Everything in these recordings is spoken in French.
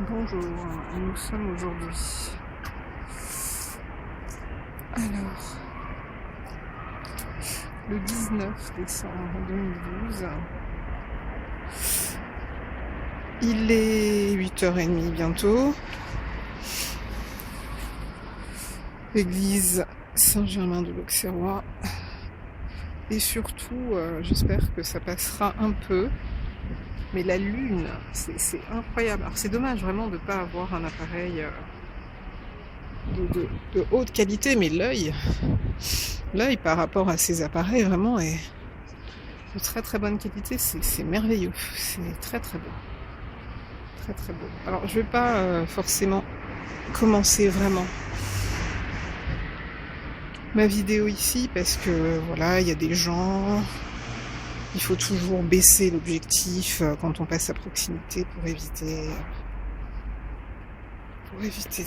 Bonjour, nous sommes aujourd'hui. Alors, le 19 décembre 2012, il est 8h30 bientôt. Église Saint-Germain de l'Auxerrois. Et surtout, j'espère que ça passera un peu. Mais la lune, c'est incroyable. Alors c'est dommage vraiment de ne pas avoir un appareil de haute qualité, mais l'œil par rapport à ces appareils vraiment est de très très bonne qualité. C'est merveilleux, c'est très très beau. Très très beau. Alors je vais pas forcément commencer vraiment ma vidéo ici parce que voilà, il y a des gens... Il faut toujours baisser l'objectif quand on passe à proximité pour éviter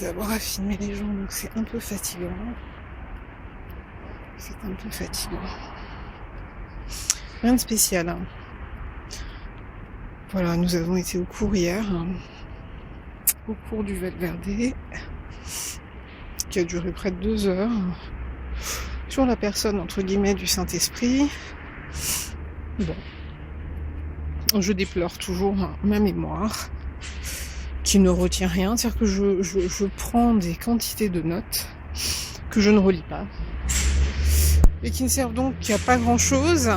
d'avoir à filmer les gens, donc c'est un peu fatigant. Rien de spécial, hein. Voilà, nous avons été au cours hier, au cours du Valverde, qui a duré près de 2 heures, sur la personne entre guillemets du Saint-Esprit. Bon, je déplore toujours ma mémoire qui ne retient rien, c'est-à-dire que je prends des quantités de notes que je ne relis pas et qui ne servent donc à pas grand-chose,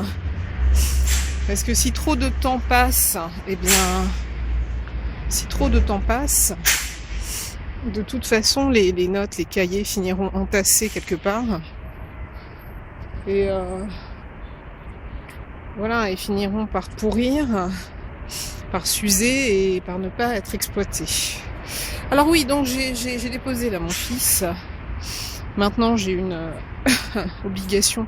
parce que si trop de temps passe, de toute façon les notes, les cahiers finiront entassés quelque part et voilà, et finiront par pourrir, par s'user et par ne pas être exploités. Alors oui, donc j'ai déposé là mon fils. Maintenant j'ai une obligation.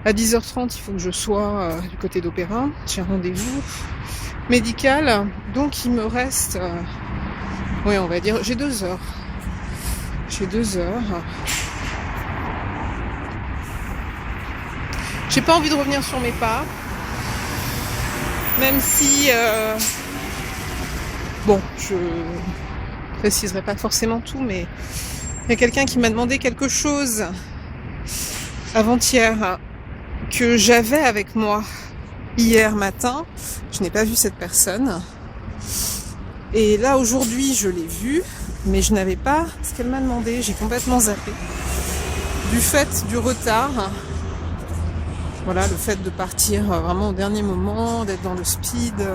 À 10h30, il faut que je sois du côté d'Opéra. J'ai un rendez-vous médical. Donc il me reste... oui, on va dire... J'ai 2 heures. J'ai pas envie de revenir sur mes pas. Même si, bon, je préciserai pas forcément tout, mais il y a quelqu'un qui m'a demandé quelque chose avant-hier que j'avais avec moi hier matin. Je n'ai pas vu cette personne. Et là, aujourd'hui, je l'ai vue, mais je n'avais pas ce qu'elle m'a demandé. J'ai complètement zappé. Du fait du retard... Voilà, le fait de partir vraiment au dernier moment, d'être dans le speed.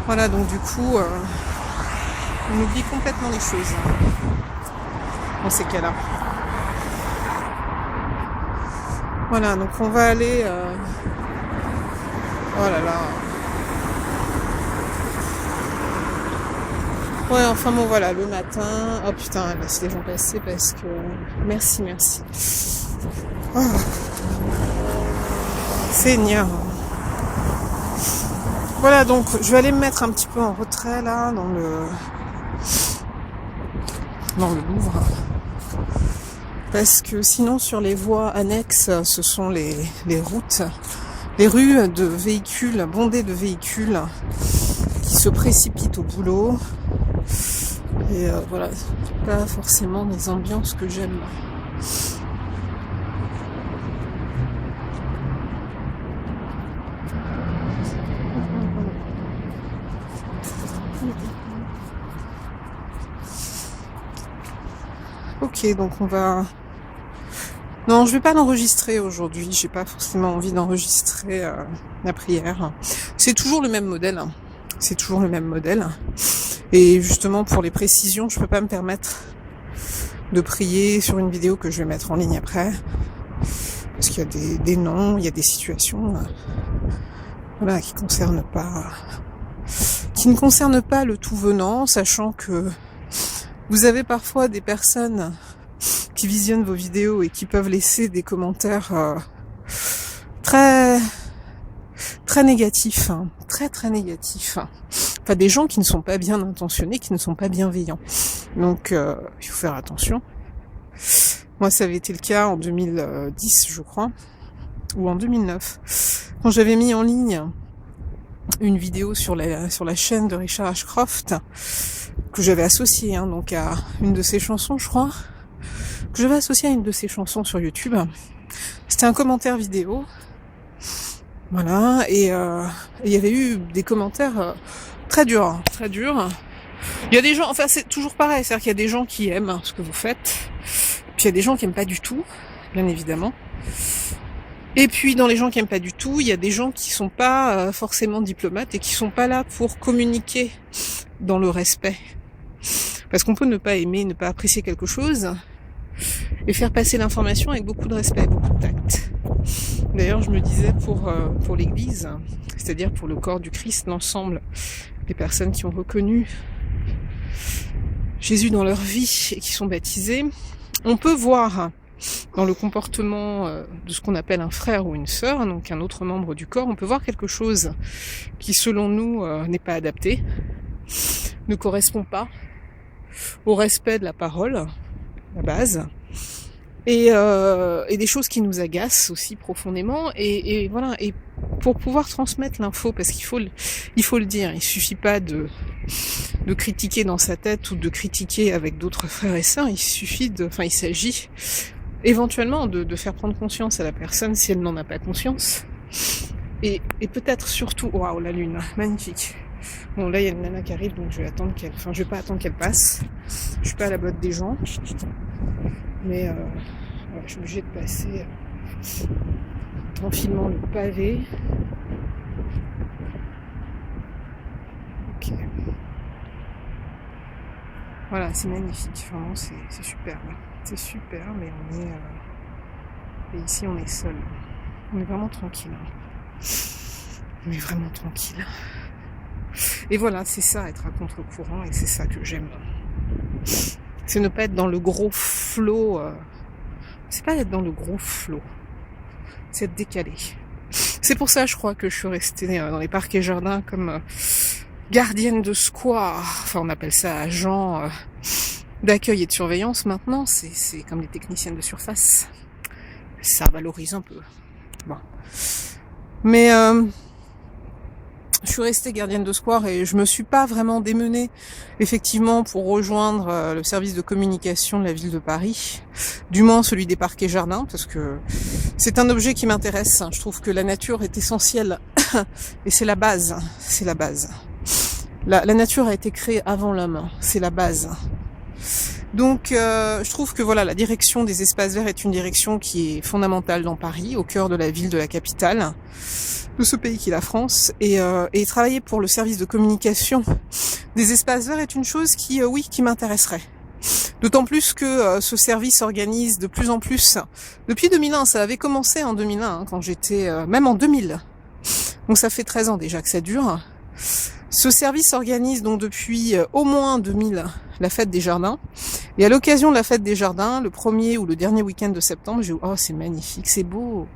Voilà, donc du coup, on oublie complètement les choses dans ces cas-là. Voilà, donc on va aller... Oh là là. Ouais, enfin bon, voilà, le matin... Oh putain, laisse les gens passer parce que... Merci. Oh. Seigneur. Voilà, donc je vais aller me mettre un petit peu en retrait là dans le Louvre, parce que sinon sur les voies annexes, ce sont les routes, les rues de véhicules, bondées de véhicules qui se précipitent au boulot, et voilà, c'est pas forcément des ambiances que j'aime. Ok, donc on va... Non, je vais pas l'enregistrer aujourd'hui. J'ai pas forcément envie d'enregistrer la prière. C'est toujours le même modèle. Et justement, pour les précisions, je peux pas me permettre de prier sur une vidéo que je vais mettre en ligne après. Parce qu'il y a des noms, il y a des situations voilà, qui ne concernent pas le tout venant, sachant que vous avez parfois des personnes qui visionnent vos vidéos et qui peuvent laisser des commentaires très négatifs, très négatifs. Enfin, des gens qui ne sont pas bien intentionnés, qui ne sont pas bienveillants. Donc, il faut faire attention. Moi, ça avait été le cas en 2010, je crois, ou en 2009, quand j'avais mis en ligne une vidéo sur la chaîne de Richard Ashcroft que j'avais associée donc à une de ses chansons, je crois, que j'avais associée à une de ses chansons sur YouTube. C'était un commentaire vidéo, voilà, et il y avait eu des commentaires très durs. Il y a des gens, enfin c'est toujours pareil, c'est-à-dire qu'il y a des gens qui aiment ce que vous faites, puis il y a des gens qui aiment pas du tout, bien évidemment. Et puis dans les gens qui aiment pas du tout, il y a des gens qui sont pas forcément diplomates et qui sont pas là pour communiquer dans le respect. Parce qu'on peut ne pas aimer, ne pas apprécier quelque chose et faire passer l'information avec beaucoup de respect, beaucoup de tact. D'ailleurs, je me disais pour l'Église, c'est-à-dire pour le corps du Christ, l'ensemble des personnes qui ont reconnu Jésus dans leur vie et qui sont baptisées, on peut voir dans le comportement de ce qu'on appelle un frère ou une sœur, donc un autre membre du corps, on peut voir quelque chose qui, selon nous, n'est pas adapté, ne correspond pas au respect de la parole, la base, et des choses qui nous agacent aussi profondément, et voilà, et pour pouvoir transmettre l'info, parce qu'il faut le dire, il suffit pas de critiquer dans sa tête ou de critiquer avec d'autres frères et sœurs, il s'agit éventuellement de faire prendre conscience à la personne si elle n'en a pas conscience, et peut-être surtout, waouh, la lune, magnifique. Bon, là il y a une nana qui arrive, donc je vais pas attendre qu'elle passe, je suis pas à la botte des gens, mais voilà, je suis obligée de passer tranquillement le pavé. Ok. Voilà, c'est magnifique, vraiment c'est superbe. C'est super, mais et ici on est seul. On est vraiment tranquille. On est vraiment tranquille. Et voilà, c'est ça, être à contre-courant, et c'est ça que j'aime. C'est ne pas être dans le gros flot. C'est pas être dans le gros flot. C'est être décalé. C'est pour ça, je crois, que je suis restée dans les parcs et jardins comme gardienne de square. Enfin, on appelle ça agent d'accueil et de surveillance maintenant. C'est comme les techniciennes de surface. Ça valorise un peu. Bon. Mais je suis restée gardienne de square et je me suis pas vraiment démenée effectivement pour rejoindre le service de communication de la ville de Paris, du moins celui des parcs et jardins, parce que c'est un objet qui m'intéresse. Je trouve que la nature est essentielle et c'est la base. La nature a été créée avant l'homme, c'est la base. Donc je trouve que voilà, la direction des espaces verts est une direction qui est fondamentale dans Paris, au cœur de la ville, de la capitale de ce pays qui est la France, et travailler pour le service de communication des espaces verts est une chose qui m'intéresserait. D'autant plus que ce service organise de plus en plus, depuis 2001, ça avait commencé en 2001, quand j'étais, même en 2000, donc ça fait 13 ans déjà que ça dure. Ce service organise donc depuis au moins 2000 la fête des jardins, et à l'occasion de la fête des jardins, le premier ou le dernier week-end de septembre, c'est magnifique, c'est beau,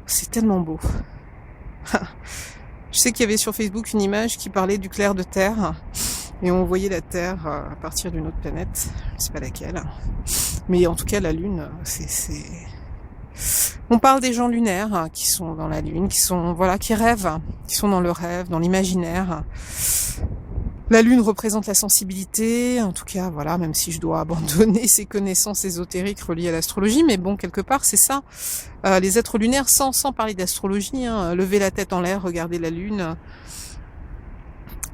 c'est tellement beau. Je sais qu'il y avait sur Facebook une image qui parlait du clair de terre, et on voyait la Terre à partir d'une autre planète, je sais pas laquelle, mais en tout cas la Lune, on parle des gens lunaires qui sont dans la Lune, qui rêvent, qui sont dans le rêve, dans l'imaginaire. La Lune représente la sensibilité, en tout cas, voilà, même si je dois abandonner ces connaissances ésotériques reliées à l'astrologie, mais bon, quelque part, c'est ça. Les êtres lunaires, sans parler d'astrologie, lever la tête en l'air, regarder la Lune,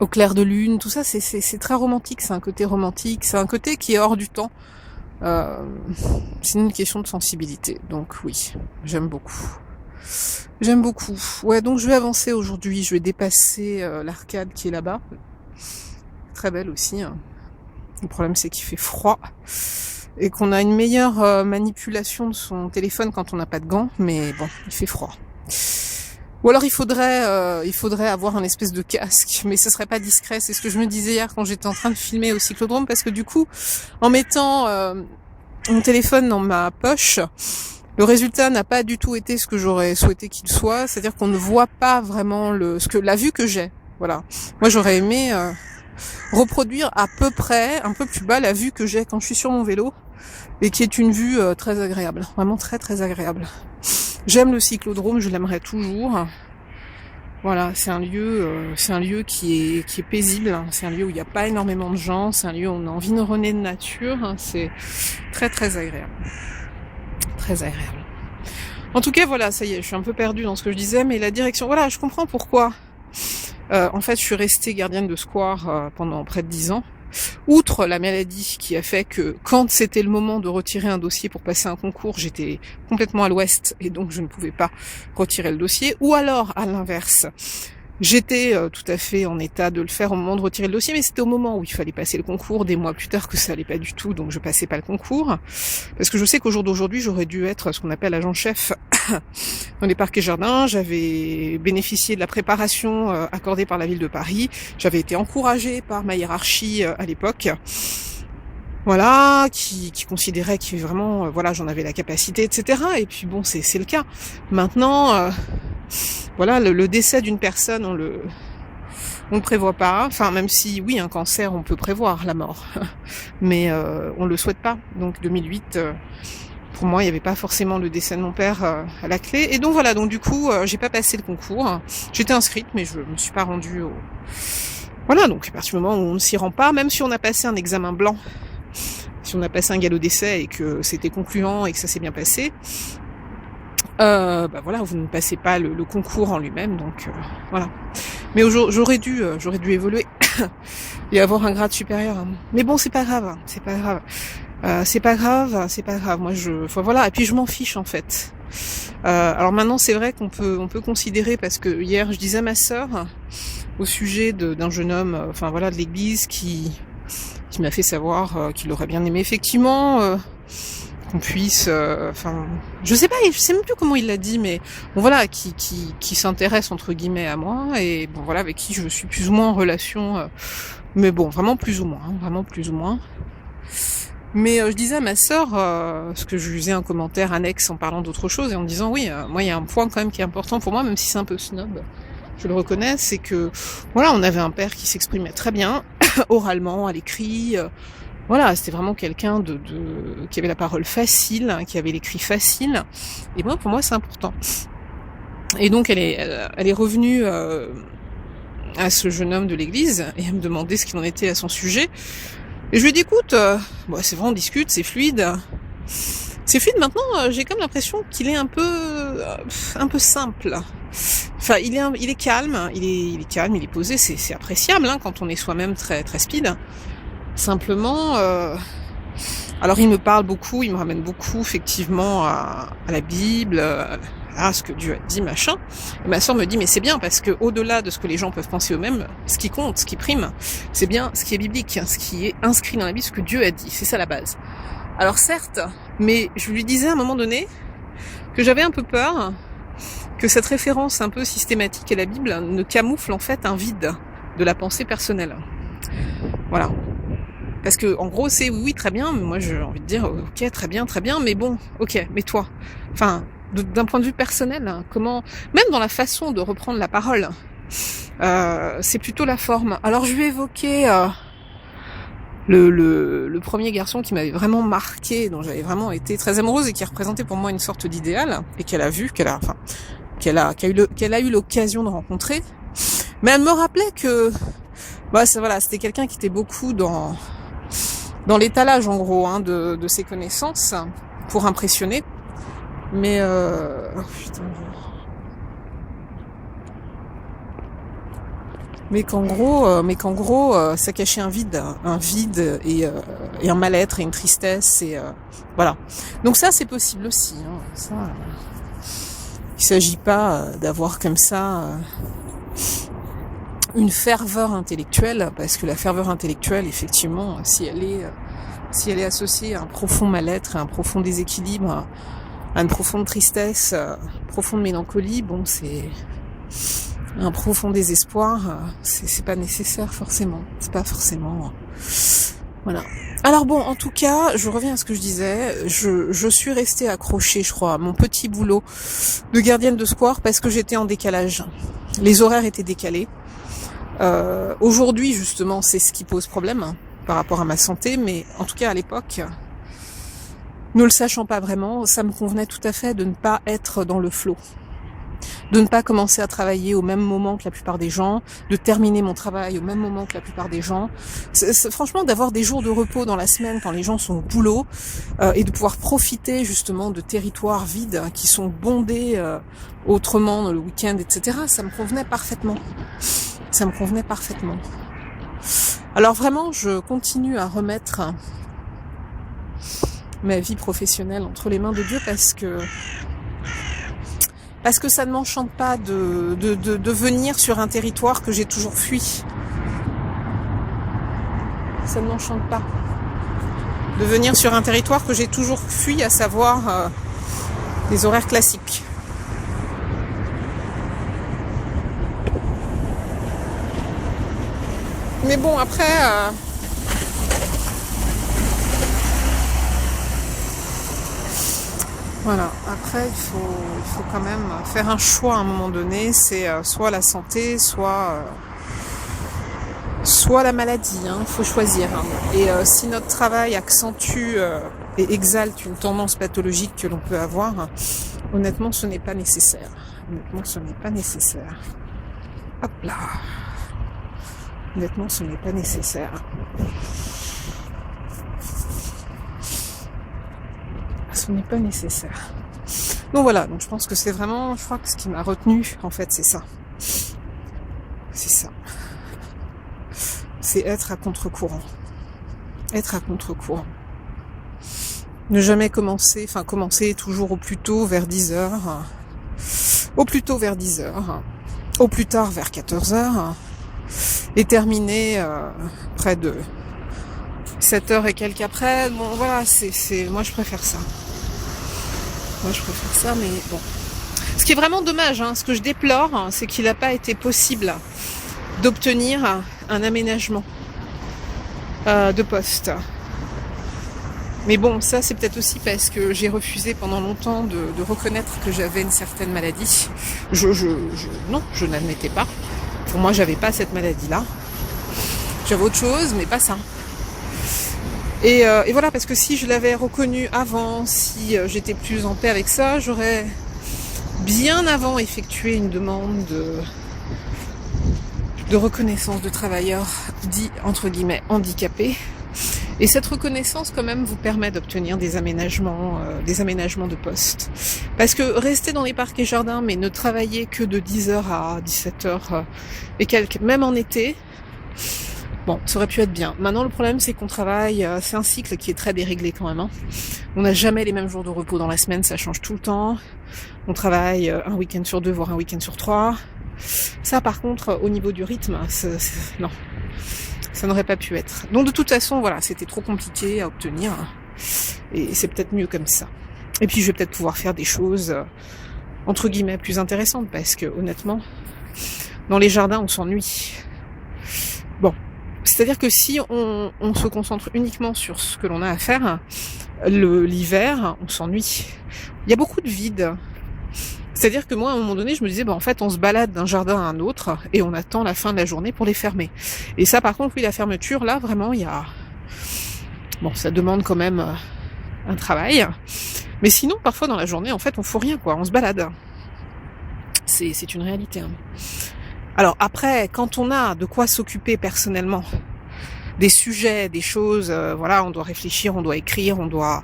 au clair de lune, tout ça, c'est très romantique, c'est un côté romantique, c'est un côté qui est hors du temps. C'est une question de sensibilité, donc oui, j'aime beaucoup. Ouais, donc je vais avancer aujourd'hui, je vais dépasser l'arcade qui est là-bas. Très belle aussi. Le problème, c'est qu'il fait froid et qu'on a une meilleure manipulation de son téléphone quand on n'a pas de gants, mais bon, il fait froid. Ou alors il faudrait avoir un espèce de casque, mais ce serait pas discret. C'est ce que je me disais hier quand j'étais en train de filmer au cyclodrome, parce que du coup, en mettant mon téléphone dans ma poche, le résultat n'a pas du tout été ce que j'aurais souhaité qu'il soit. C'est-à-dire qu'on ne voit pas vraiment la vue que j'ai. Voilà. Moi, j'aurais aimé reproduire à peu près, un peu plus bas, la vue que j'ai quand je suis sur mon vélo, et qui est une vue très agréable, vraiment très très agréable. J'aime le cyclodrome, je l'aimerais toujours. Voilà, c'est un lieu qui est paisible, hein. C'est un lieu où il n'y a pas énormément de gens, c'est un lieu où on a envie de renaître de nature, hein. C'est très très agréable. Très agréable. En tout cas, voilà, ça y est, je suis un peu perdue dans ce que je disais, mais la direction, voilà, je comprends pourquoi. En fait, je suis restée gardienne de square pendant près de 10 ans. Outre la maladie qui a fait que quand c'était le moment de retirer un dossier pour passer un concours, j'étais complètement à l'ouest et donc je ne pouvais pas retirer le dossier. Ou alors, à l'inverse, j'étais tout à fait en état de le faire au moment de retirer le dossier, mais c'était au moment où il fallait passer le concours, des mois plus tard que ça allait pas du tout, donc je passais pas le concours. Parce que je sais qu'au jour d'aujourd'hui, j'aurais dû être ce qu'on appelle agent-chef dans les parcs et jardins. J'avais bénéficié de la préparation accordée par la ville de Paris. J'avais été encouragée par ma hiérarchie à l'époque. Voilà, qui considérait que vraiment, voilà, j'en avais la capacité, etc. Et puis bon, c'est le cas. Maintenant, voilà, le décès d'une personne, on le prévoit pas. Enfin, même si, oui, un cancer, on peut prévoir la mort, mais on le souhaite pas. Donc 2008, pour moi, il n'y avait pas forcément le décès de mon père à la clé. Et donc voilà, donc du coup, j'ai pas passé le concours. J'étais inscrite, mais je me suis pas rendue au... Voilà, donc à partir du moment où on ne s'y rend pas, même si on a passé un examen blanc, si on a passé un galop d'essai et que c'était concluant et que ça s'est bien passé, bah voilà, vous ne passez pas le concours en lui-même, donc voilà. Mais j'aurais dû évoluer et avoir un grade supérieur. Mais bon, c'est pas grave, c'est pas grave. C'est pas grave. Moi, voilà. Et puis je m'en fiche en fait. Alors maintenant, c'est vrai qu'on peut considérer, parce que hier, je disais à ma sœur au sujet d'un jeune homme, enfin voilà, de l'église qui m'a fait savoir qu'il aurait bien aimé effectivement qu'on puisse, enfin, je sais même plus comment il l'a dit, mais bon voilà, qui s'intéresse entre guillemets à moi, et bon voilà, avec qui je suis plus ou moins en relation, mais bon, vraiment plus ou moins. Mais je disais à ma sœur, parce que je lui faisais un commentaire annexe en parlant d'autre chose, et en disant oui, moi il y a un point quand même qui est important pour moi, même si c'est un peu snob, je le reconnais, c'est que voilà, on avait un père qui s'exprimait très bien, oralement, à l'écrit, voilà, c'était vraiment quelqu'un qui avait la parole facile, hein, qui avait l'écrit facile, et moi, pour moi, c'est important. Et donc, elle est revenue à ce jeune homme de l'église, et elle me demandait ce qu'il en était à son sujet. Et je lui ai dit, écoute, bon, c'est vrai, on discute, c'est fluide. C'est fluide maintenant, j'ai comme l'impression qu'il est un peu simple. Enfin, il est calme, il est posé, c'est appréciable, hein, quand on est soi-même très, très speed. Simplement, alors il me parle beaucoup, il me ramène beaucoup, effectivement, à la Bible, à ce que Dieu a dit, machin. Et ma sœur me dit, mais c'est bien, parce que au-delà de ce que les gens peuvent penser eux-mêmes, ce qui compte, ce qui prime, c'est bien ce qui est biblique, ce qui est inscrit dans la Bible, ce que Dieu a dit. C'est ça la base. Alors certes, mais je lui disais à un moment donné que j'avais un peu peur que cette référence un peu systématique à la Bible ne camoufle en fait un vide de la pensée personnelle. Voilà. Parce que en gros c'est oui très bien, mais moi j'ai envie de dire ok très bien, mais bon, ok, mais toi, enfin d'un point de vue personnel, hein, comment, même dans la façon de reprendre la parole, c'est plutôt la forme. Alors je lui ai évoqué le premier garçon qui m'avait vraiment marqué, dont j'avais vraiment été très amoureuse et qui représentait pour moi une sorte d'idéal, et qu'elle a eu l'occasion de rencontrer. Mais elle me rappelait que c'était quelqu'un qui était beaucoup dans l'étalage en gros, hein, de ses connaissances pour impressionner. Mais mais qu'en gros ça cachait un vide et un mal-être et une tristesse, et voilà. Donc ça c'est possible aussi, hein, ça, il s'agit pas d'avoir comme ça une ferveur intellectuelle, parce que la ferveur intellectuelle, effectivement, si elle est associée à un profond mal-être, à un profond déséquilibre, à une profonde tristesse, profonde mélancolie, bon, c'est un profond désespoir, c'est pas nécessaire forcément, c'est pas forcément, voilà. Alors bon, en tout cas, je reviens à ce que je disais, je suis restée accrochée, je crois, à mon petit boulot de gardienne de square, parce que j'étais en décalage. Les horaires étaient décalés. Aujourd'hui, justement, c'est ce qui pose problème par rapport à ma santé, mais en tout cas à l'époque, ne le sachant pas vraiment, ça me convenait tout à fait de ne pas être dans le flow. de ne pas commencer à travailler au même moment que la plupart des gens, de terminer mon travail au même moment que la plupart des gens. Franchement, d'avoir des jours de repos dans la semaine quand les gens sont au boulot et de pouvoir profiter justement de territoires vides qui sont bondés autrement le week-end, etc. Ça me convenait parfaitement. Ça me convenait parfaitement. Alors vraiment, je continue à remettre ma vie professionnelle entre les mains de Dieu parce que ça ne m'enchante pas de venir sur un territoire que j'ai toujours fui. Ça ne m'enchante pas de venir sur un territoire que j'ai toujours fui, à savoir les horaires classiques. Mais bon, après... Voilà, après il faut quand même faire un choix à un moment donné, c'est soit la santé, soit la maladie, il faut choisir. Et si notre travail accentue et exalte une tendance pathologique que l'on peut avoir, honnêtement ce n'est pas nécessaire. Hop là. Honnêtement ce n'est pas nécessaire. Ce n'est pas nécessaire. Donc voilà, donc je pense que c'est vraiment, je crois que ce qui m'a retenu, en fait, c'est ça. C'est ça. C'est être à contre-courant. Être à contre-courant. Ne jamais commencer toujours au plus tôt vers 10h. Au plus tôt vers 10h. Au plus tard vers 14h. Et terminer près de 7h et quelques après. Bon voilà, moi je préfère ça. Mais bon. Ce qui est vraiment dommage, ce que je déplore, c'est qu'il n'a pas été possible d'obtenir un aménagement de poste. Mais bon, ça c'est peut-être aussi parce que j'ai refusé pendant longtemps de reconnaître que j'avais une certaine maladie. Non, je n'admettais pas. Pour moi, j'avais pas cette maladie-là. J'avais autre chose, mais pas ça. Et voilà, parce que si je l'avais reconnu avant, si j'étais plus en paix avec ça, j'aurais bien avant effectué une demande de reconnaissance de travailleurs dits entre guillemets handicapés. Et cette reconnaissance quand même vous permet d'obtenir des aménagements de poste. Parce que rester dans les parcs et jardins, mais ne travailler que de 10h à 17h et quelques, même en été, bon, ça aurait pu être bien. Maintenant, le problème, c'est qu'on travaille, c'est un cycle qui est très déréglé quand même. On n'a jamais les mêmes jours de repos dans la semaine, ça change tout le temps. On travaille un week-end sur 2, voire un week-end sur 3. Ça, par contre, au niveau du rythme, non. Ça n'aurait pas pu être. Donc de toute façon, voilà, c'était trop compliqué à obtenir. Et c'est peut-être mieux comme ça. Et puis je vais peut-être pouvoir faire des choses, entre guillemets, plus intéressantes. Parce que honnêtement, dans les jardins, on s'ennuie. Bon. C'est-à-dire que si on se concentre uniquement sur ce que l'on a à faire, l'hiver, on s'ennuie. Il y a beaucoup de vide. C'est-à-dire que moi, à un moment donné, je me disais, en fait, on se balade d'un jardin à un autre et on attend la fin de la journée pour les fermer. Et ça, par contre, oui, la fermeture, là, vraiment, il y a... Bon, ça demande quand même un travail. Mais sinon, parfois, dans la journée, en fait, on fout rien, quoi. On se balade. C'est une réalité. Alors, après, quand on a de quoi s'occuper personnellement, des sujets, des choses, voilà, on doit réfléchir, on doit écrire, on doit...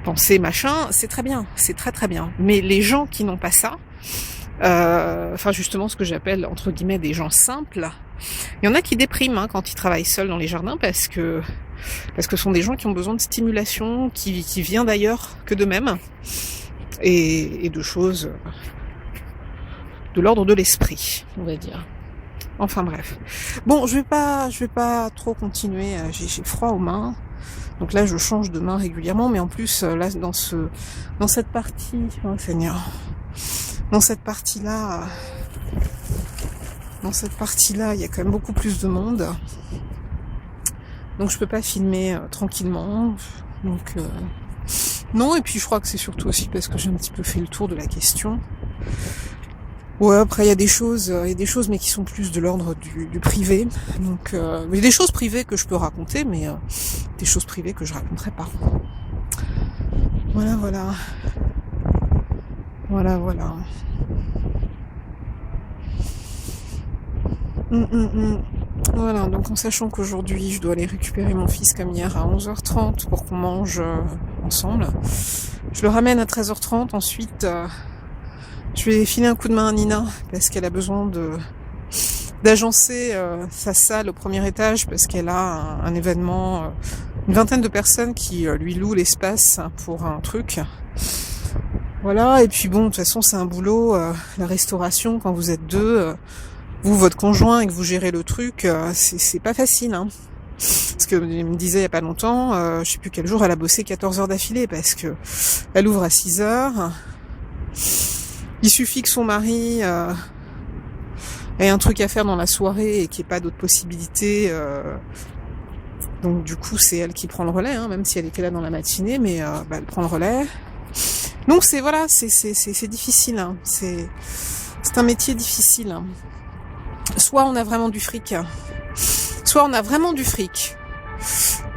penser machin, c'est très bien, c'est très très bien. Mais les gens qui n'ont pas ça, justement ce que j'appelle entre guillemets des gens simples, il y en a qui dépriment quand ils travaillent seuls dans les jardins parce que ce sont des gens qui ont besoin de stimulation, qui vient d'ailleurs que d'eux-mêmes et de choses de l'ordre de l'esprit, on va dire. Enfin bref. Bon, je vais pas trop continuer, j'ai froid aux mains. Donc là, je change de main régulièrement, mais en plus, là, dans cette partie, oh Seigneur, dans cette partie-là, il y a quand même beaucoup plus de monde. Donc je peux pas filmer tranquillement. Donc non, et puis je crois que c'est surtout aussi parce que j'ai un petit peu fait le tour de la question. Ouais, après il y a des choses, mais qui sont plus de l'ordre du privé. Donc, il y a des choses privées que je peux raconter, mais des choses privées que je raconterai pas. Voilà. Voilà, donc en sachant qu'aujourd'hui je dois aller récupérer mon fils comme hier à 11h30 pour qu'on mange ensemble. Je le ramène à 13h30, ensuite je vais filer un coup de main à Nina parce qu'elle a besoin d'agencer sa salle au premier étage parce qu'elle a un événement, une vingtaine de personnes qui lui louent l'espace pour un truc. Voilà, et puis bon, de toute façon c'est un boulot, la restauration quand vous êtes deux, vous, votre conjoint et que vous gérez le truc, c'est pas facile, hein. Parce que il me disait il y a pas longtemps, je sais plus quel jour, elle a bossé 14 heures d'affilée parce que elle ouvre à 6 heures. Il suffit que son mari ait un truc à faire dans la soirée et qu'il n'y ait pas d'autres possibilités. Donc du coup, c'est elle qui prend le relais, hein, même si elle était là dans la matinée, mais elle prend le relais. Donc c'est voilà, c'est difficile, hein. C'est un métier difficile. Soit on a vraiment du fric,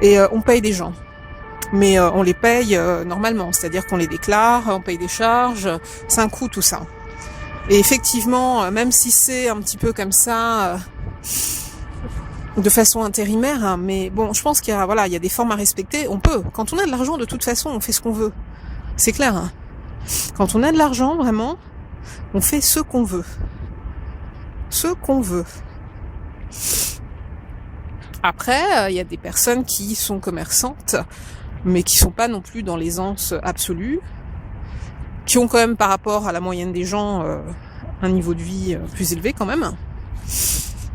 et on paye des gens. Mais on les paye normalement, c'est-à-dire qu'on les déclare, on paye des charges, c'est un coût tout ça. Et effectivement, même si c'est un petit peu comme ça, de façon intérimaire, hein, mais bon, je pense qu'il y a, il y a des formes à respecter. On peut, quand on a de l'argent, de toute façon, on fait ce qu'on veut. C'est clair, hein. Quand on a de l'argent, vraiment, on fait ce qu'on veut. Ce qu'on veut. Après, il y a des personnes qui sont commerçantes, mais qui sont pas non plus dans l'aisance absolue, qui ont quand même par rapport à la moyenne des gens un niveau de vie plus élevé quand même.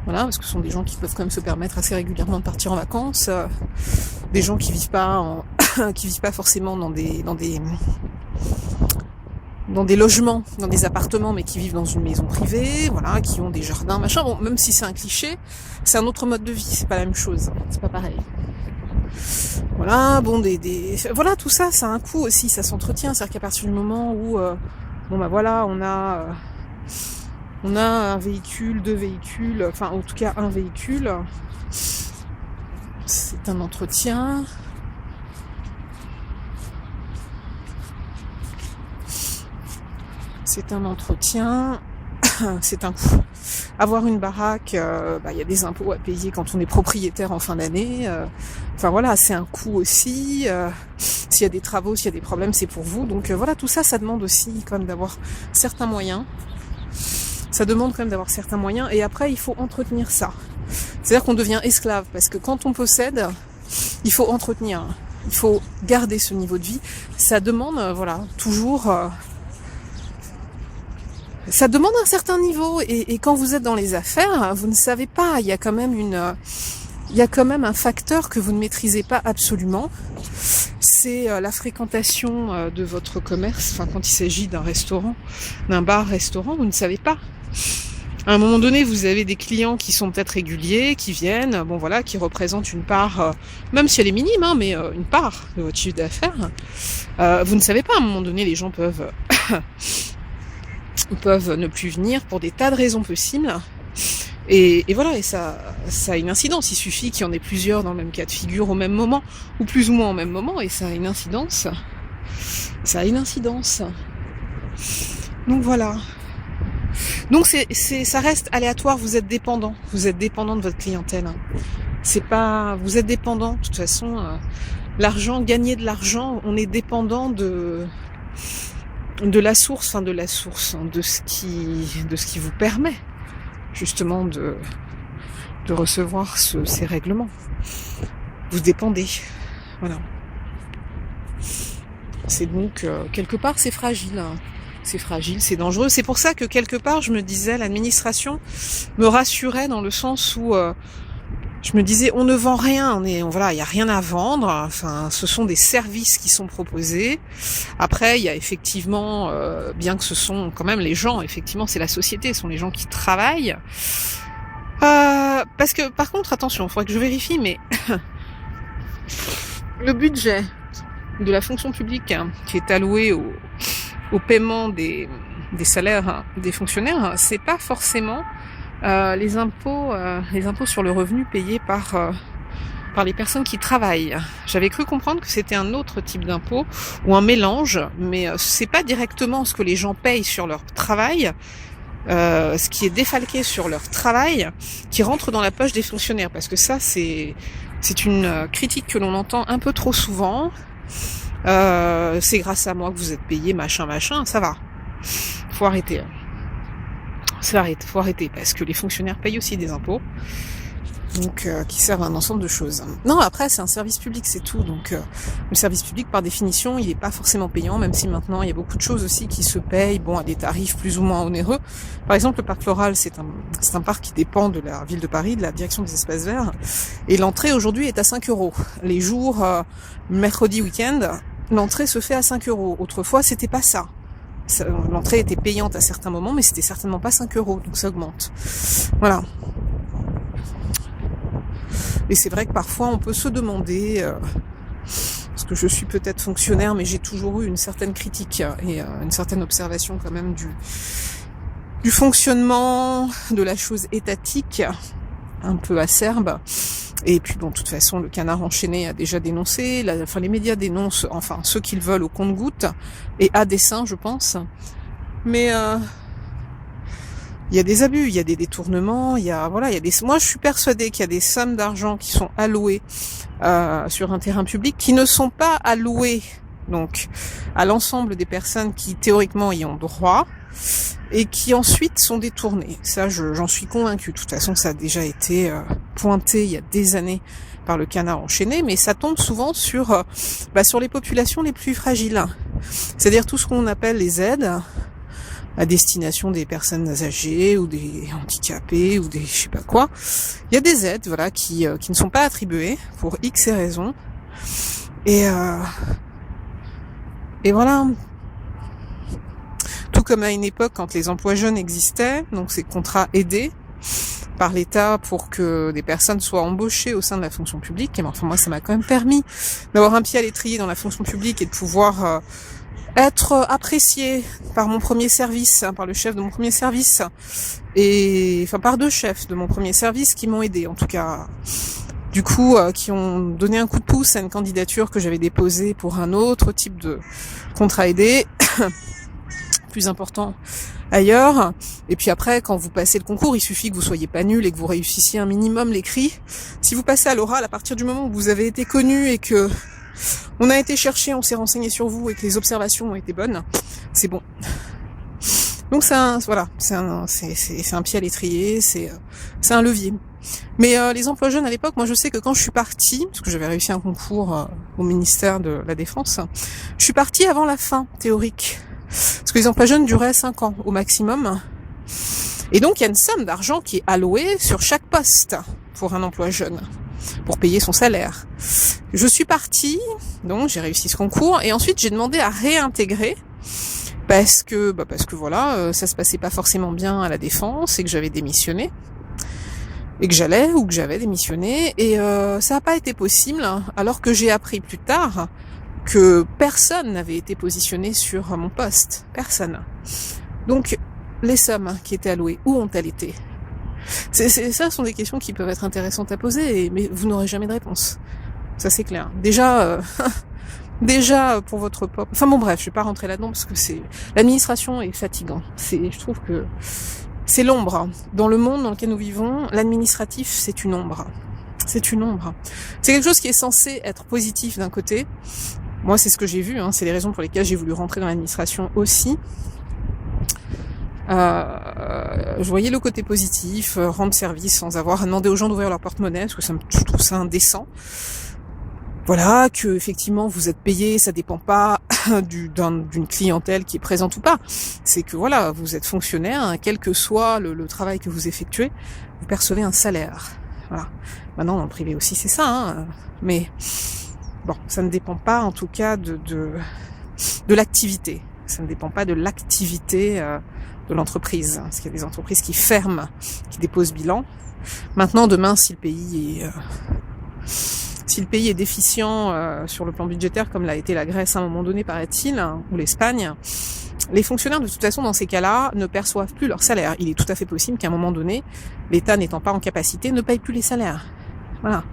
Voilà, parce que ce sont des gens qui peuvent quand même se permettre assez régulièrement de partir en vacances, des gens qui vivent pas qui vivent pas forcément dans des logements, dans des appartements, mais qui vivent dans une maison privée, voilà, qui ont des jardins, machin. Bon, même si c'est un cliché, c'est un autre mode de vie, c'est pas la même chose, c'est pas pareil. Voilà, bon, voilà, tout ça, ça a un coût aussi, ça s'entretient, c'est-à-dire qu'à partir du moment où, voilà, on a un véhicule, deux véhicules, enfin, en tout cas, un véhicule, c'est un entretien. C'est un entretien, c'est un coût. Avoir une baraque, y a des impôts à payer quand on est propriétaire en fin d'année. Enfin voilà, c'est un coût aussi. S'il y a des travaux, s'il y a des problèmes, c'est pour vous. Donc voilà, tout ça, ça demande aussi quand même d'avoir certains moyens. Ça demande quand même d'avoir certains moyens. Et après, il faut entretenir ça. C'est-à-dire qu'on devient esclave. Parce que quand on possède, il faut entretenir. Il faut garder ce niveau de vie. Ça demande, toujours... ça demande un certain niveau et quand vous êtes dans les affaires, vous ne savez pas, il y a quand même un facteur que vous ne maîtrisez pas absolument. C'est la fréquentation de votre commerce. Enfin, quand il s'agit d'un restaurant, d'un bar-restaurant, vous ne savez pas. À un moment donné, vous avez des clients qui sont peut-être réguliers, qui viennent, qui représentent une part, même si elle est minime, hein, mais une part de votre chiffre d'affaires. Vous ne savez pas, à un moment donné, les gens peuvent ne plus venir pour des tas de raisons possibles. Et voilà, et ça a une incidence. Il suffit qu'il y en ait plusieurs dans le même cas de figure au même moment, ou plus ou moins au même moment, et ça a une incidence. Donc voilà. Donc ça reste aléatoire, vous êtes dépendant. Vous êtes dépendant de votre clientèle. Vous êtes dépendant, de toute façon, gagner de l'argent, on est dépendant de la source, de ce qui vous permet justement de recevoir ces règlements. Vous dépendez, voilà. C'est donc quelque part c'est fragile, hein. C'est fragile, c'est dangereux. C'est pour ça que quelque part je me disais l'administration me rassurait dans le sens où je me disais, on ne vend rien, il y a rien à vendre. Enfin, ce sont des services qui sont proposés. Après, il y a effectivement, bien que ce sont quand même les gens, effectivement, c'est la société, ce sont les gens qui travaillent. Parce que, par contre, attention, il faudrait que je vérifie, mais le budget de la fonction publique qui est alloué au paiement des salaires des fonctionnaires, c'est pas forcément les impôts sur le revenu payés par les personnes qui travaillent. J'avais cru comprendre que c'était un autre type d'impôt ou un mélange, mais c'est pas directement ce que les gens payent sur leur travail, ce qui est défalqué sur leur travail, qui rentre dans la poche des fonctionnaires. Parce que ça, c'est une critique que l'on entend un peu trop souvent. C'est grâce à moi que vous êtes payé, machin, ça va. Faut arrêter. Faut arrêter, parce que les fonctionnaires payent aussi des impôts. Donc qui servent à un ensemble de choses. Non, après c'est un service public, c'est tout. Donc le service public par définition, il n'est pas forcément payant, même si maintenant il y a beaucoup de choses aussi qui se payent, à des tarifs plus ou moins onéreux. Par exemple, le parc floral, c'est un parc qui dépend de la ville de Paris, de la direction des espaces verts, et l'entrée aujourd'hui est à 5 €. Les jours mercredi, week-end, l'entrée se fait à 5 €. Autrefois, c'était pas ça. L'entrée était payante à certains moments, mais c'était certainement pas 5 €, donc ça augmente. Voilà. Et c'est vrai que parfois on peut se demander, parce que je suis peut-être fonctionnaire, mais j'ai toujours eu une certaine critique et une certaine observation quand même du fonctionnement de la chose étatique, un peu acerbe. Et puis de toute façon, le Canard enchaîné a déjà dénoncé, les médias dénoncent, enfin ceux qu'ils veulent au compte-gouttes, et à dessein, je pense. Mais il y a des abus, il y a des détournements, moi je suis persuadée qu'il y a des sommes d'argent qui sont allouées sur un terrain public qui ne sont pas allouées donc à l'ensemble des personnes qui théoriquement y ont droit et qui ensuite sont détournées. Ça, j'en suis convaincue. De toute façon, ça a déjà été pointé il y a des années par le Canard enchaîné, mais ça tombe souvent sur les populations les plus fragiles. C'est-à-dire tout ce qu'on appelle les aides à destination des personnes âgées ou des handicapés ou des je sais pas quoi. Il y a des aides qui ne sont pas attribuées pour X raisons. Et voilà. Tout comme à une époque quand les emplois jeunes existaient, donc ces contrats aidés par l'État pour que des personnes soient embauchées au sein de la fonction publique. Et moi ça m'a quand même permis d'avoir un pied à l'étrier dans la fonction publique et de pouvoir être apprécié par mon premier service, par le chef de mon premier service, et par deux chefs de mon premier service qui m'ont aidé, en tout cas, du coup, qui ont donné un coup de pouce à une candidature que j'avais déposée pour un autre type de contrat aidé, plus important ailleurs. Et puis après, quand vous passez le concours, il suffit que vous soyez pas nul et que vous réussissiez un minimum l'écrit. Si vous passez à l'oral, à partir du moment où vous avez été connu et que on a été chercher, on s'est renseigné sur vous et que les observations ont été bonnes, c'est bon. Donc c'est un pied à l'étrier, c'est un levier. Mais les emplois jeunes à l'époque, moi je sais que quand je suis partie, parce que j'avais réussi un concours au ministère de la Défense, je suis partie avant la fin théorique. Parce que les emplois jeunes duraient 5 ans au maximum. Et donc il y a une somme d'argent qui est allouée sur chaque poste pour un emploi jeune, pour payer son salaire. Je suis partie, donc j'ai réussi ce concours, et ensuite j'ai demandé à réintégrer, parce que ça se passait pas forcément bien à la Défense, et que j'avais démissionné, et que j'avais démissionné, et ça n'a pas été possible, alors que j'ai appris plus tard que personne n'avait été positionné sur mon poste. Personne. Donc, les sommes qui étaient allouées, où ont-elles été ? Ça sont des questions qui peuvent être intéressantes à poser, mais vous n'aurez jamais de réponse. Ça c'est clair. Déjà pour votre pop. Enfin bon bref, je vais pas rentrer là-dedans parce que l'administration est fatigant. Je trouve que c'est l'ombre. Dans le monde dans lequel nous vivons, l'administratif c'est une ombre. C'est une ombre. C'est quelque chose qui est censé être positif d'un côté. Moi c'est ce que j'ai vu, c'est les raisons pour lesquelles j'ai voulu rentrer dans l'administration aussi. Je voyais le côté positif, rendre service sans avoir à demander aux gens d'ouvrir leur porte-monnaie, parce que je trouve ça indécent. Voilà, que effectivement vous êtes payé, ça dépend pas d'une clientèle qui est présente ou pas. C'est que voilà, vous êtes fonctionnaire, quel que soit le travail que vous effectuez, vous percevez un salaire. Voilà. Maintenant dans le privé aussi c'est ça, mais bon, ça ne dépend pas en tout cas de l'activité. Ça ne dépend pas de l'activité de l'entreprise. Parce qu'il y a des entreprises qui ferment, qui déposent bilan. Maintenant, demain, si le pays est déficient sur le plan budgétaire, comme l'a été la Grèce à un moment donné, paraît-il, ou l'Espagne, les fonctionnaires, de toute façon, dans ces cas-là, ne perçoivent plus leur salaire. Il est tout à fait possible qu'à un moment donné, l'État n'étant pas en capacité, ne paye plus les salaires. Voilà.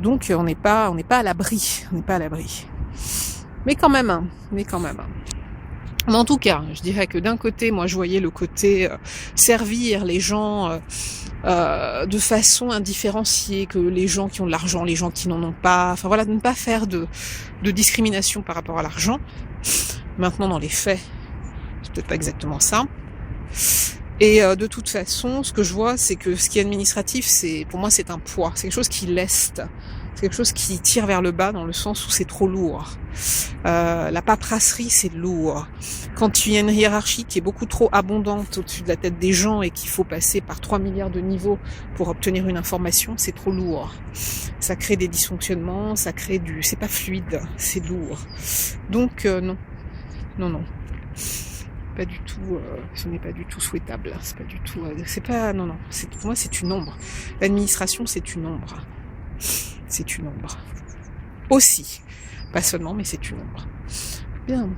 Donc, on n'est pas à l'abri. On n'est pas à l'abri. Mais quand même. Mais en tout cas, je dirais que d'un côté, moi je voyais le côté servir les gens de façon indifférenciée, que les gens qui ont de l'argent, les gens qui n'en ont pas, enfin voilà, de ne pas faire de discrimination par rapport à l'argent. Maintenant, dans les faits, c'est peut-être pas exactement ça. Et de toute façon, ce que je vois, c'est que ce qui est administratif, pour moi, c'est un poids. C'est quelque chose qui leste. C'est quelque chose qui tire vers le bas dans le sens où c'est trop lourd. La paperasserie, c'est lourd. Quand il y a une hiérarchie qui est beaucoup trop abondante au-dessus de la tête des gens et qu'il faut passer par 3 milliards de niveaux pour obtenir une information, c'est trop lourd. Ça crée des dysfonctionnements, c'est pas fluide, c'est lourd. Donc non. Pas du tout, ce n'est pas du tout souhaitable. C'est pas du tout, non. Pour moi, c'est une ombre. L'administration, c'est une ombre. C'est une ombre. Aussi. Pas seulement, mais c'est une ombre. Bien.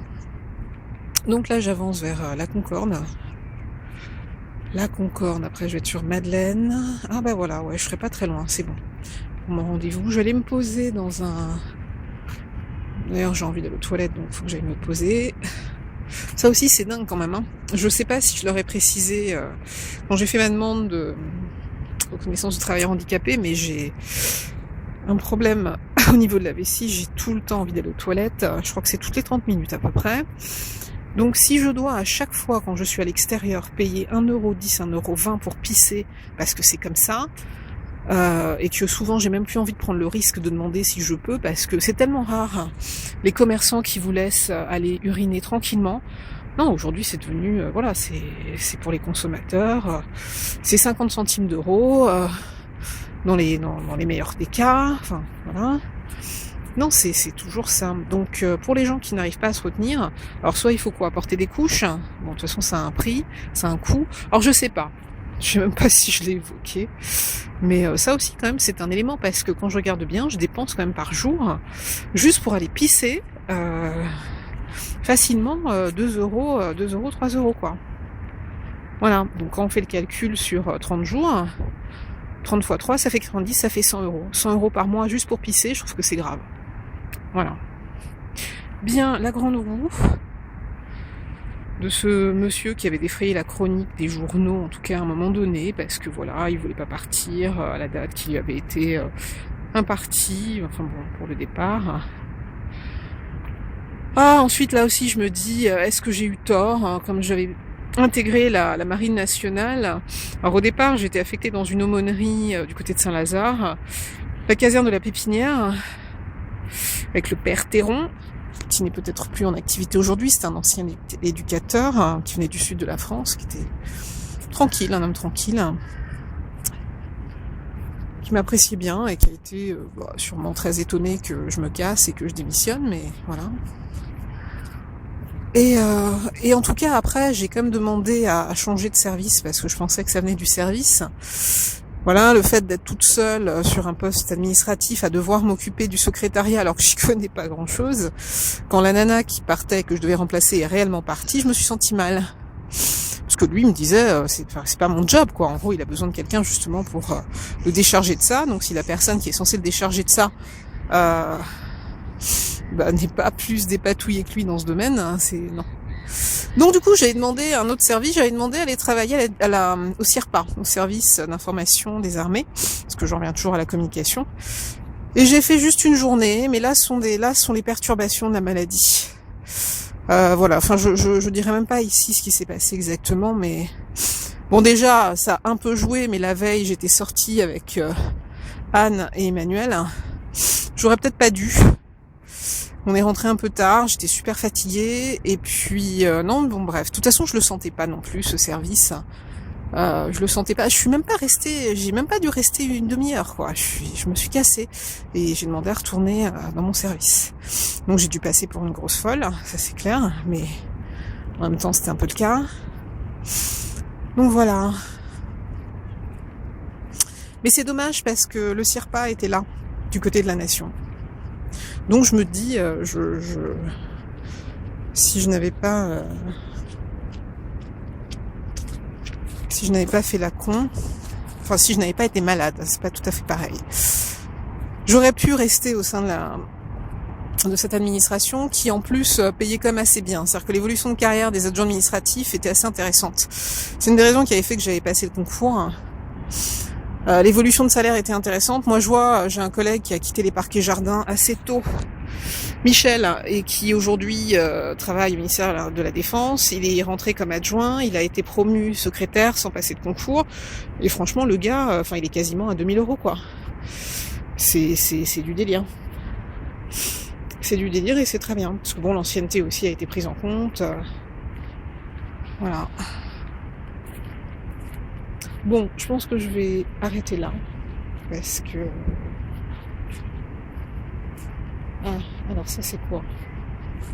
Donc là, j'avance vers la Concorde. La Concorde, après je vais être sur Madeleine. Ah bah voilà, ouais, je serai pas très loin, c'est bon. Pour mon rendez-vous, je vais aller me poser dans un... D'ailleurs, j'ai envie d'aller aux toilettes, donc il faut que j'aille me poser. Ça aussi, c'est dingue quand même. Hein. Je sais pas si je leur ai précisé quand j'ai fait ma demande de reconnaissance de travailleur handicapé, mais j'ai un problème au niveau de la vessie. J'ai tout le temps envie d'aller aux toilettes. Je crois que c'est toutes les 30 minutes à peu près. Donc si je dois à chaque fois quand je suis à l'extérieur payer 1,10€, 1,20€ pour pisser, parce que c'est comme ça, et que souvent j'ai même plus envie de prendre le risque de demander si je peux, parce que c'est tellement rare les commerçants qui vous laissent aller uriner tranquillement. Non, aujourd'hui c'est devenu, voilà, c'est pour les consommateurs, c'est 50 centimes d'euros, dans les meilleurs des cas, enfin voilà. Non, c'est toujours ça. Donc pour les gens qui n'arrivent pas à se retenir, alors soit il faut quoi, porter des couches, bon de toute façon ça a un prix, ça a un coût. Alors je sais pas même pas si je l'ai évoqué, mais ça aussi quand même c'est un élément, parce que quand je regarde bien, je dépense quand même par jour, juste pour aller pisser, facilement 2€, 3€ quoi. Voilà, donc quand on fait le calcul sur 30 jours, 30 fois 3, ça fait 90, ça fait 100€. 100€ par mois juste pour pisser, je trouve que c'est grave. Voilà. Bien, la grande roue de ce monsieur qui avait défrayé la chronique des journaux, en tout cas à un moment donné, parce que voilà, il voulait pas partir à la date qui lui avait été impartie, enfin bon, pour le départ. Ah, ensuite là aussi je me dis, est-ce que j'ai eu tort, hein, comme j'avais intégré la marine nationale. Alors au départ j'étais affectée dans une aumônerie du côté de Saint-Lazare, la caserne de la Pépinière, avec le père Théron, qui n'est peut-être plus en activité aujourd'hui. C'est un ancien éducateur qui venait du sud de la France, qui était tranquille, un homme tranquille, qui m'appréciait bien et qui a été sûrement très étonné que je me casse et que je démissionne, mais voilà. Et en tout cas après j'ai quand même demandé à changer de service, parce que je pensais que ça venait du service. Voilà, le fait d'être toute seule sur un poste administratif, à devoir m'occuper du secrétariat alors que j'y connais pas grand chose. Quand la nana qui partait, que je devais remplacer, est réellement partie, je me suis sentie mal. Parce que lui me disait, c'est pas mon job, quoi. En gros, il a besoin de quelqu'un justement pour le décharger de ça. Donc si la personne qui est censée le décharger de ça n'est pas plus dépatouillée que lui dans ce domaine, hein, non. Donc du coup j'avais demandé un autre service, j'avais demandé à aller travailler au CIRPA, au service d'information des armées, parce que j'en reviens toujours à la communication. Et j'ai fait juste une journée, mais là sont les perturbations de la maladie. Voilà, enfin je dirais même pas ici ce qui s'est passé exactement, mais bon déjà ça a un peu joué, mais la veille j'étais sortie avec Anne et Emmanuel. J'aurais peut-être pas dû. On est rentré un peu tard, j'étais super fatiguée, et puis non, bon bref, de toute façon je le sentais pas non plus ce service. Je le sentais pas, j'ai même pas dû rester une demi-heure quoi. Je me suis cassée et j'ai demandé à retourner dans mon service. Donc j'ai dû passer pour une grosse folle, ça c'est clair, mais en même temps c'était un peu le cas. Donc voilà. Mais c'est dommage parce que le CIRPA était là, du côté de la nation. Donc je me dis, si je n'avais pas fait la con, enfin si je n'avais pas été malade, c'est pas tout à fait pareil. J'aurais pu rester au sein de de cette administration qui en plus payait quand même assez bien. C'est-à-dire que l'évolution de carrière des adjoints administratifs était assez intéressante. C'est une des raisons qui avait fait que j'avais passé le concours. L'évolution de salaire était intéressante. Moi, j'ai un collègue qui a quitté les parquets jardins assez tôt, Michel, et qui aujourd'hui travaille au ministère de la Défense. Il est rentré comme adjoint, il a été promu secrétaire sans passer de concours. Et franchement, le gars, il est quasiment à 2000 €, quoi. C'est du délire. C'est du délire et c'est très bien. Parce que bon, l'ancienneté aussi a été prise en compte. Voilà. Bon, je pense que je vais arrêter là. Parce que... Ah, alors ça c'est quoi?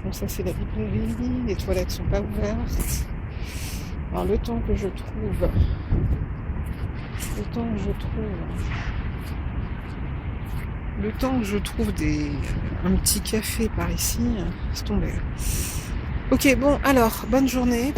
Bon, ça c'est la librairie, les toilettes sont pas ouvertes. Alors le temps que je trouve un petit café par ici, c'est tombé. Ok, bon, alors, bonne journée.